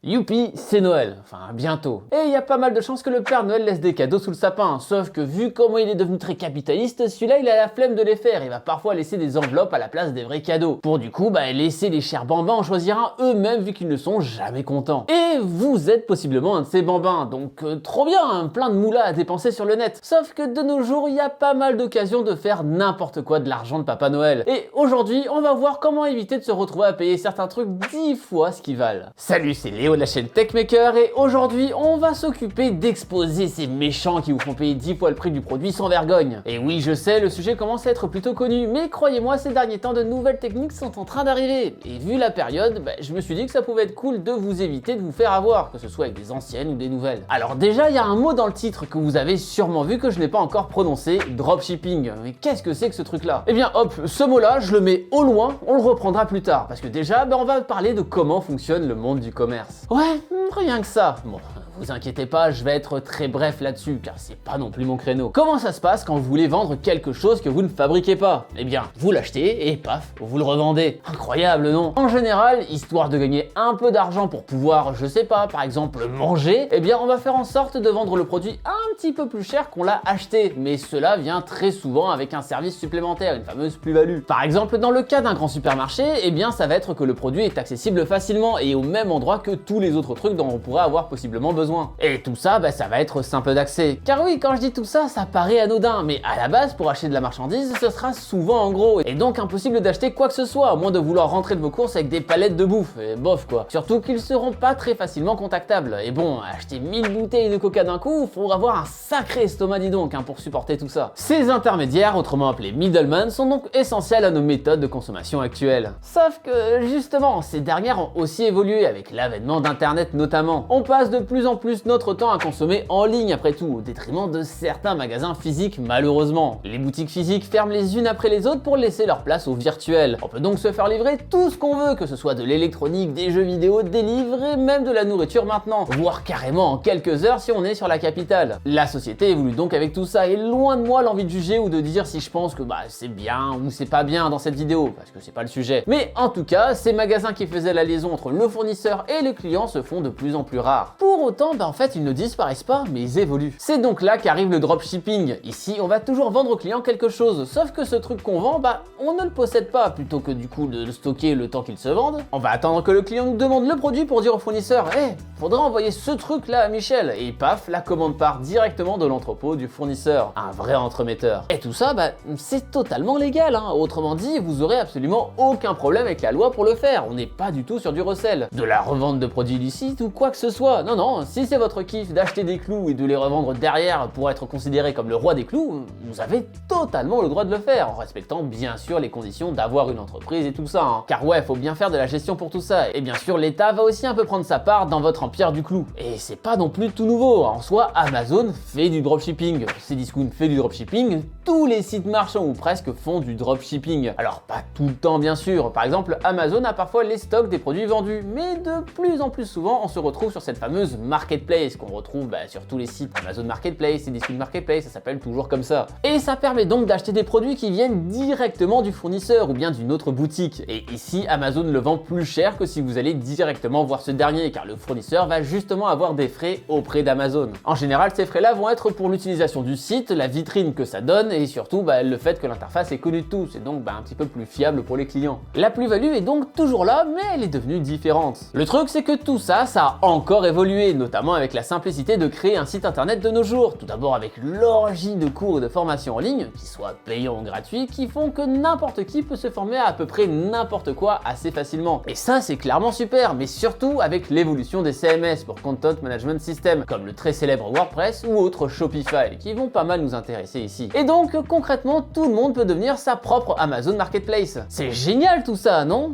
Youpi, c'est Noël, enfin bientôt. Et il y a pas mal de chances que le Père Noël laisse des cadeaux sous le sapin, sauf que vu comment il est devenu très capitaliste, celui-là il a la flemme de les faire, il va parfois laisser des enveloppes à la place des vrais cadeaux. Pour du coup, laisser les chers bambins en choisir un eux-mêmes vu qu'ils ne sont jamais contents. Et vous êtes possiblement un de ces bambins, donc trop bien, hein, plein de moulas à dépenser sur le net. Sauf que de nos jours, il y a pas mal d'occasions de faire n'importe quoi de l'argent de Papa Noël. Et aujourd'hui, on va voir comment éviter de se retrouver à payer certains trucs 10 fois ce qu'ils valent. Salut, c'est Léo de la chaîne Techmaker et aujourd'hui on va s'occuper d'exposer ces méchants qui vous font payer 10 fois le prix du produit sans vergogne. Et oui, je sais, le sujet commence à être plutôt connu, mais croyez-moi, ces derniers temps de nouvelles techniques sont en train d'arriver. Et vu la période, je me suis dit que ça pouvait être cool de vous éviter de vous faire avoir, que ce soit avec des anciennes ou des nouvelles. Alors déjà, il y a un mot dans le titre que vous avez sûrement vu que je n'ai pas encore prononcé, dropshipping. Mais qu'est-ce que c'est que ce truc là? Eh bien hop, ce mot là, je le mets au loin, on le reprendra plus tard, parce que déjà, on va parler de comment fonctionne le monde du commerce. Ouais, rien que ça. Bon, vous inquiétez pas, je vais être très bref là-dessus, car c'est pas non plus mon créneau. Comment ça se passe quand vous voulez vendre quelque chose que vous ne fabriquez pas? Eh bien, vous l'achetez et paf, vous le revendez. Incroyable, non? En général, histoire de gagner un peu d'argent pour pouvoir, je sais pas, par exemple manger, eh bien on va faire en sorte de vendre le produit un petit peu plus cher qu'on l'a acheté, mais cela vient très souvent avec un service supplémentaire, une fameuse plus-value. Par exemple, dans le cas d'un grand supermarché, eh bien ça va être que le produit est accessible facilement et au même endroit que tous les autres trucs dont on pourrait avoir possiblement besoin. Et tout ça, ça va être simple d'accès. Car oui, quand je dis tout ça, ça paraît anodin, mais à la base, pour acheter de la marchandise, ce sera souvent en gros, et donc impossible d'acheter quoi que ce soit, à moins de vouloir rentrer de vos courses avec des palettes de bouffe, et bof quoi. Surtout qu'ils seront pas très facilement contactables. Et bon, acheter 1000 bouteilles de coca d'un coup, faut avoir un sacré estomac dis donc, pour supporter tout ça. Ces intermédiaires, autrement appelés middlemen, sont donc essentiels à nos méthodes de consommation actuelles. Sauf que, justement, ces dernières ont aussi évolué avec l'avènement d'internet notamment. On passe de plus en plus notre temps à consommer en ligne après tout, au détriment de certains magasins physiques malheureusement. Les boutiques physiques ferment les unes après les autres pour laisser leur place au virtuel. On peut donc se faire livrer tout ce qu'on veut, que ce soit de l'électronique, des jeux vidéo, des livres et même de la nourriture maintenant, voire carrément en quelques heures si on est sur la capitale. La société évolue donc avec tout ça et loin de moi l'envie de juger ou de dire si je pense que c'est bien ou c'est pas bien dans cette vidéo, parce que c'est pas le sujet. Mais en tout cas, ces magasins qui faisaient la liaison entre le fournisseur et le client se font de plus en plus rares. Pour autant, en fait, ils ne disparaissent pas, mais ils évoluent. C'est donc là qu'arrive le dropshipping. Ici, on va toujours vendre au client quelque chose, sauf que ce truc qu'on vend, on ne le possède pas, plutôt que du coup de le stocker le temps qu'il se vende. On va attendre que le client nous demande le produit pour dire au fournisseur, faudra envoyer ce truc là à Michel, et paf, la commande part directement de l'entrepôt du fournisseur. Un vrai entremetteur. Et tout ça, c'est totalement légal, hein. Autrement dit, vous aurez absolument aucun problème avec la loi pour le faire. On n'est pas du tout sur du recel, de la revente de produits illicites ou quoi que ce soit. Non, non, si c'est votre kiff d'acheter des clous et de les revendre derrière pour être considéré comme le roi des clous, vous avez totalement le droit de le faire, en respectant bien sûr les conditions d'avoir une entreprise et tout ça, hein. Car ouais, faut bien faire de la gestion pour tout ça, et bien sûr l'État va aussi un peu prendre sa part dans votre empire du clou. Et c'est pas non plus tout nouveau, en soi Amazon fait du dropshipping, Cdiscount fait du dropshipping, tous les sites marchands ou presque font du dropshipping. Alors pas tout le temps bien sûr, par exemple Amazon a parfois les stocks des produits vendus, mais de plus en plus souvent on se retrouve sur cette fameuse marketplace qu'on retrouve sur tous les sites Amazon Marketplace et Cdiscount Marketplace, ça s'appelle toujours comme ça. Et ça permet donc d'acheter des produits qui viennent directement du fournisseur ou bien d'une autre boutique. Et ici, Amazon le vend plus cher que si vous allez directement voir ce dernier, car le fournisseur va justement avoir des frais auprès d'Amazon. En général, ces frais-là vont être pour l'utilisation du site, la vitrine que ça donne et surtout le fait que l'interface est connue de tous, et donc un petit peu plus fiable pour les clients. La plus-value est donc toujours là, mais elle est devenue différente. Le truc, c'est que tout ça, ça a encore évolué, notamment avec la simplicité de créer un site internet de nos jours. Tout d'abord avec l'orgie de cours et de formations en ligne, qu'ils soient payants ou gratuits, qui font que n'importe qui peut se former à peu près n'importe quoi assez facilement. Et ça, c'est clairement super, mais surtout avec l'évolution des CMS pour Content Management System, comme le très célèbre WordPress ou autres Shopify, qui vont pas mal nous intéresser ici. Et donc, concrètement, tout le monde peut devenir sa propre Amazon Marketplace. C'est génial tout ça, non?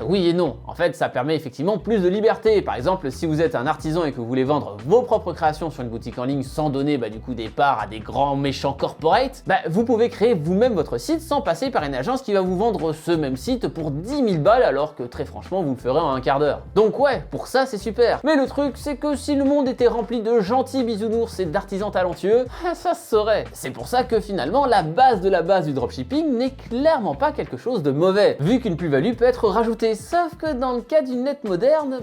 Oui et non. En fait, ça permet effectivement plus de liberté. Par exemple, si vous êtes un artisan et que vous voulez vendre vos propres créations sur une boutique en ligne sans donner du coup des parts à des grands méchants corporates, vous pouvez créer vous-même votre site sans passer par une agence qui va vous vendre ce même site pour 10 000 balles alors que très franchement vous le ferez en un quart d'heure. Donc ouais, pour ça c'est super. Mais le truc c'est que si le monde était rempli de gentils bisounours et d'artisans talentueux, ça se saurait. C'est pour ça que finalement finalement la base de la base du dropshipping n'est clairement pas quelque chose de mauvais, vu qu'une plus-value peut être rajoutée, sauf que dans le cas d'une lettre moderne,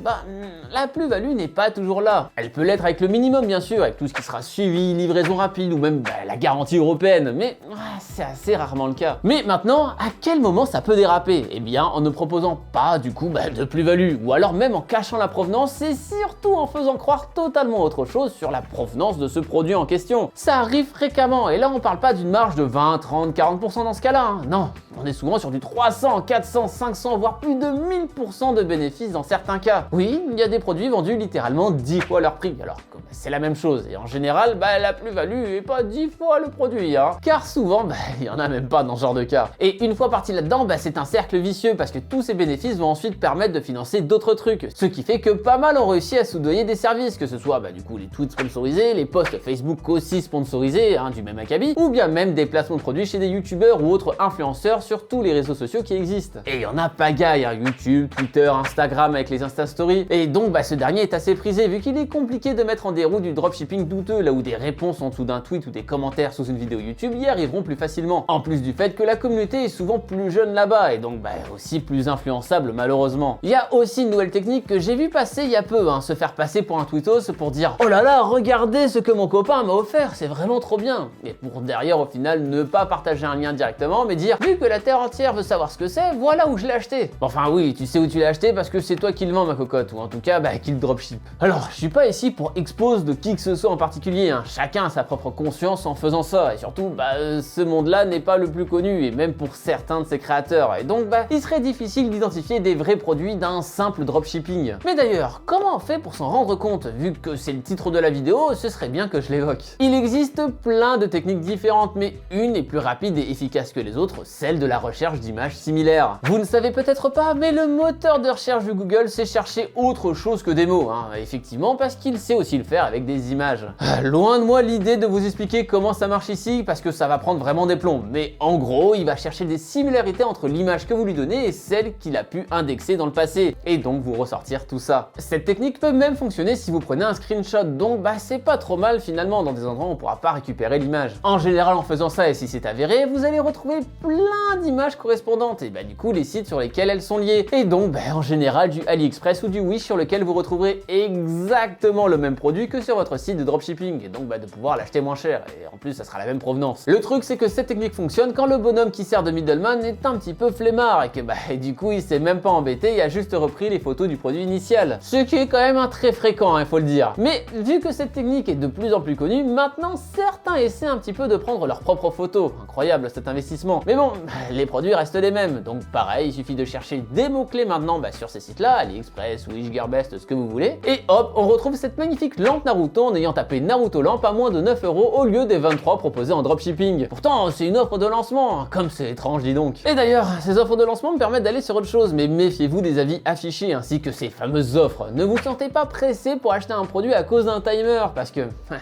la plus-value n'est pas toujours là. Elle peut l'être avec le minimum bien sûr, avec tout ce qui sera suivi, livraison rapide ou même la garantie européenne, mais c'est assez rarement le cas. Mais maintenant, à quel moment ça peut déraper? Eh bien en ne proposant pas du coup de plus-value, ou alors même en cachant la provenance et surtout en faisant croire totalement autre chose sur la provenance de ce produit en question. Ça arrive fréquemment, et là on parle pas d'une marge de 20, 30, 40% dans ce cas-là, hein. Non, on est souvent sur du 300, 400, 500, voire plus de 1000% de bénéfices dans certains cas. Oui, il y a des produits vendus littéralement 10 fois leur prix, alors que c'est la même chose, et en général, la plus-value est pas 10 fois le produit, hein. Car souvent, il y en a même pas dans ce genre de cas. Et une fois parti là-dedans, c'est un cercle vicieux, parce que tous ces bénéfices vont ensuite permettre de financer d'autres trucs, ce qui fait que pas mal ont réussi à soudoyer des services, que ce soit du coup les tweets sponsorisés, les posts Facebook aussi sponsorisés, du même acabit, ou bien même des placements de produits chez des youtubeurs ou autres influenceurs sur tous les réseaux sociaux qui existent. Et il y en a pagaille, YouTube, Twitter, Instagram avec les Insta Stories, et donc ce dernier est assez prisé vu qu'il est compliqué de mettre en déroute du dropshipping douteux, là où des réponses en dessous d'un tweet ou des commentaires sous une vidéo YouTube y arriveront plus facilement, en plus du fait que la communauté est souvent plus jeune là-bas, et donc aussi plus influençable malheureusement. Il y a aussi une nouvelle technique que j'ai vu passer il y a peu, se faire passer pour un tweetos pour dire « Oh là là, regardez ce que mon copain m'a offert, c'est vraiment trop bien !» Et pour derrière au final ne pas partager un lien directement, mais dire « Vu que la terre entière veut savoir ce que c'est, voilà où je l'ai acheté !» Enfin oui, tu sais où tu l'as acheté parce que c'est toi qui le vends ma cocotte, ou en tout cas qui le dropship. Alors, je suis pas ici pour expose de qui que ce soit en particulier, chacun a sa propre conscience en faisant ça, et surtout, ce monde-là n'est pas le plus connu, et même pour certains de ses créateurs, et donc il serait difficile d'identifier des vrais produits d'un simple dropshipping. Mais d'ailleurs, comment on fait pour s'en rendre compte? Vu que c'est le titre de la vidéo, ce serait bien que je l'évoque. Il existe plein de techniques différentes, mais une est plus rapide et efficace que les autres, celle de la recherche d'images similaires. Vous ne savez peut-être pas, mais le moteur de recherche de Google sait chercher autre chose que des mots, effectivement, parce qu'il sait aussi le faire avec des images. Loin de moi l'idée de vous expliquer comment ça marche ici, parce que ça va prendre vraiment des plombs, mais en gros, il va chercher des similarités entre l'image que vous lui donnez et celle qu'il a pu indexer dans le passé, et donc vous ressortir tout ça. Cette technique peut même fonctionner si vous prenez un screenshot, donc c'est pas trop mal finalement dans des endroits où on pourra pas récupérer l'image. En général, en faisant ça, et si c'est avéré, vous allez retrouver plein d'images correspondantes, et du coup les sites sur lesquels elles sont liées, et donc en général du AliExpress ou du Wish sur lequel vous retrouverez exactement le même produit que sur votre site de dropshipping, et donc de pouvoir l'acheter moins cher, et en plus ça sera la même provenance. Le truc c'est que cette technique fonctionne quand le bonhomme qui sert de middleman est un petit peu flemmard, et que et du coup il s'est même pas embêté et a juste repris les photos du produit initial. Ce qui est quand même un très fréquent, il faut le dire. Mais vu que cette technique est de plus en plus connue, maintenant certains essaient un petit peu de prendre leurs propres photos. Incroyable cet investissement. Mais bon, les produits restent les mêmes, donc pareil, il suffit de chercher des mots-clés maintenant sur ces sites-là, AliExpress, Wish, Gearbest, ce que vous voulez, et hop, on retrouve cette magnifique lampe Naruto en ayant tapé Naruto lampe à moins de 9 € au lieu des 23 proposés en dropshipping. Pourtant, c'est une offre de lancement, comme c'est étrange, dis donc. Et d'ailleurs, ces offres de lancement me permettent d'aller sur autre chose, mais méfiez-vous des avis affichés ainsi que ces fameuses offres. Ne vous sentez pas pressé pour acheter un produit à cause d'un timer, parce que,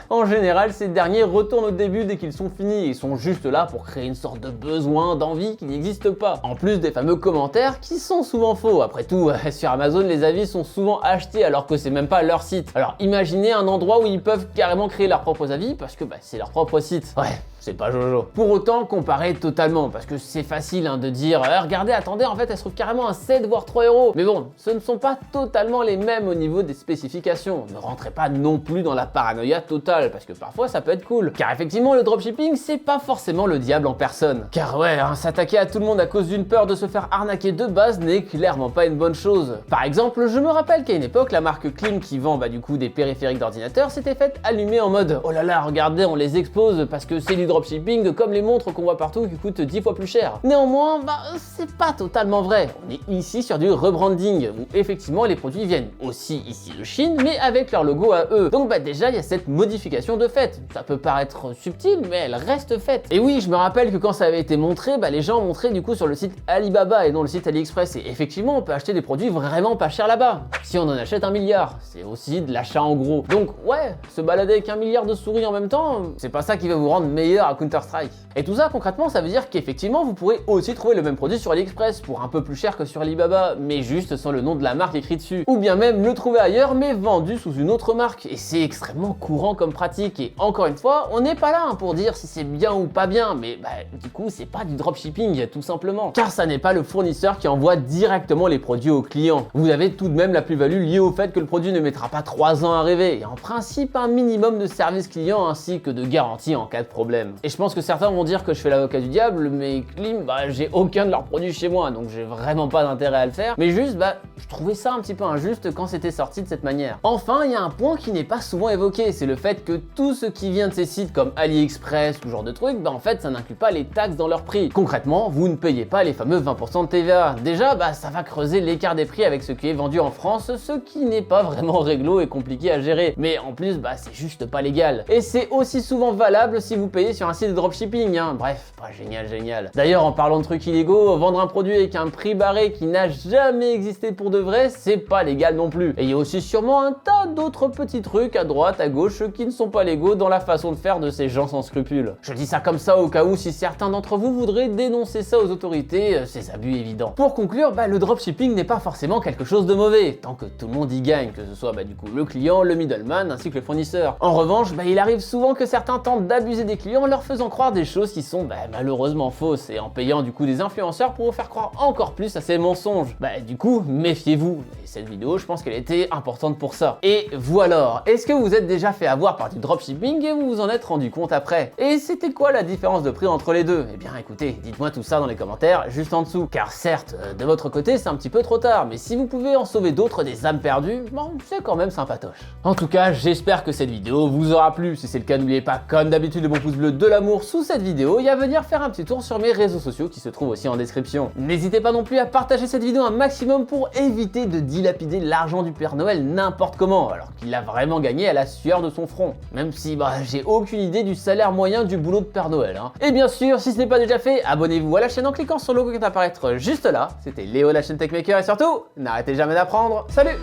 en général, ces derniers retournent au début dès qu'ils sont finis et sont juste là pour créer une sorte de besoin, d'envie qui n'existe pas. En plus des fameux commentaires qui sont souvent faux. Après tout, sur Amazon, les avis sont souvent achetés alors que c'est même pas leur site. Alors imaginez un endroit où ils peuvent carrément créer leurs propres avis parce que c'est leur propre site. Ouais. C'est pas Jojo. Pour autant, comparer totalement, parce que c'est facile de dire regardez, attendez, en fait, elle se trouve carrément à 7 voire 3 €. Mais bon, ce ne sont pas totalement les mêmes au niveau des spécifications. Ne rentrez pas non plus dans la paranoïa totale, parce que parfois ça peut être cool. Car effectivement, le dropshipping, c'est pas forcément le diable en personne. Car ouais, s'attaquer à tout le monde à cause d'une peur de se faire arnaquer de base n'est clairement pas une bonne chose. Par exemple, je me rappelle qu'à une époque, la marque Klim qui vend du coup des périphériques d'ordinateur s'était faite allumer en mode oh là là, regardez, on les expose parce que c'est du dropshipping comme les montres qu'on voit partout qui coûtent 10 fois plus cher. Néanmoins, c'est pas totalement vrai. On est ici sur du rebranding où effectivement les produits viennent aussi ici de Chine mais avec leur logo à eux. Donc déjà il y a cette modification de fait. Ça peut paraître subtil mais elle reste faite. Et oui, je me rappelle que quand ça avait été montré, les gens montraient du coup sur le site Alibaba et non le site AliExpress et effectivement on peut acheter des produits vraiment pas chers là-bas. Si on en achète 1 milliard, c'est aussi de l'achat en gros. Donc ouais, se balader avec 1 milliard de souris en même temps, c'est pas ça qui va vous rendre meilleur meilleur à Counter-Strike. Et tout ça concrètement ça veut dire qu'effectivement vous pourrez aussi trouver le même produit sur AliExpress pour un peu plus cher que sur Alibaba, mais juste sans le nom de la marque écrit dessus. Ou bien même le trouver ailleurs mais vendu sous une autre marque. Et c'est extrêmement courant comme pratique. Et encore une fois, on n'est pas là pour dire si c'est bien ou pas bien, mais du coup c'est pas du dropshipping tout simplement. Car ça n'est pas le fournisseur qui envoie directement les produits au client. Vous avez tout de même la plus-value liée au fait que le produit ne mettra pas 3 ans à arriver. Et en principe un minimum de service client ainsi que de garantie en cas de problème. Et je pense que certains vont dire que je fais l'avocat du diable, mais Klim, j'ai aucun de leurs produits chez moi, donc j'ai vraiment pas d'intérêt à le faire. Mais juste, je trouvais ça un petit peu injuste quand c'était sorti de cette manière. Enfin, il y a un point qui n'est pas souvent évoqué, c'est le fait que tout ce qui vient de ces sites comme AliExpress ou ce genre de trucs, en fait, ça n'inclut pas les taxes dans leur prix. Concrètement, vous ne payez pas les fameux 20% de TVA. Déjà, ça va creuser l'écart des prix avec ce qui est vendu en France, ce qui n'est pas vraiment réglo et compliqué à gérer. Mais en plus, c'est juste pas légal. Et c'est aussi souvent valable si vous payez sur un site de dropshipping, hein. Bref, pas génial. D'ailleurs, en parlant de trucs illégaux, vendre un produit avec un prix barré qui n'a jamais existé pour de vrai, c'est pas légal non plus. Et il y a aussi sûrement un tas d'autres petits trucs à droite, à gauche, qui ne sont pas légaux dans la façon de faire de ces gens sans scrupules. Je dis ça comme ça au cas où si certains d'entre vous voudraient dénoncer ça aux autorités, ces abus évidents. Pour conclure, le dropshipping n'est pas forcément quelque chose de mauvais, tant que tout le monde y gagne, que ce soit du coup le client, le middleman, ainsi que le fournisseur. En revanche, il arrive souvent que certains tentent d'abuser des clients en leur faisant croire des choses qui sont malheureusement fausses et en payant du coup des influenceurs pour vous faire croire encore plus à ces mensonges. Du coup, méfiez-vous. Et cette vidéo, je pense qu'elle était importante pour ça. Et voilà, est-ce que vous êtes déjà fait avoir par du dropshipping et vous vous en êtes rendu compte après? Et c'était quoi la différence de prix entre les deux? Eh bien écoutez, dites-moi tout ça dans les commentaires juste en dessous. Car certes, de votre côté, c'est un petit peu trop tard, mais si vous pouvez en sauver d'autres des âmes perdues, c'est quand même sympatoche. En tout cas, j'espère que cette vidéo vous aura plu. Si c'est le cas, n'oubliez pas, comme d'habitude, le bon pouce bleu, de l'amour sous cette vidéo et à venir faire un petit tour sur mes réseaux sociaux qui se trouvent aussi en description. N'hésitez pas non plus à partager cette vidéo un maximum pour éviter de dilapider l'argent du Père Noël n'importe comment, alors qu'il l'a vraiment gagné à la sueur de son front. Même si j'ai aucune idée du salaire moyen du boulot de Père Noël, hein. Et bien sûr, si ce n'est pas déjà fait, abonnez-vous à la chaîne en cliquant sur le logo qui va apparaître juste là. C'était Léo, la chaîne Techmaker, et surtout, n'arrêtez jamais d'apprendre. Salut!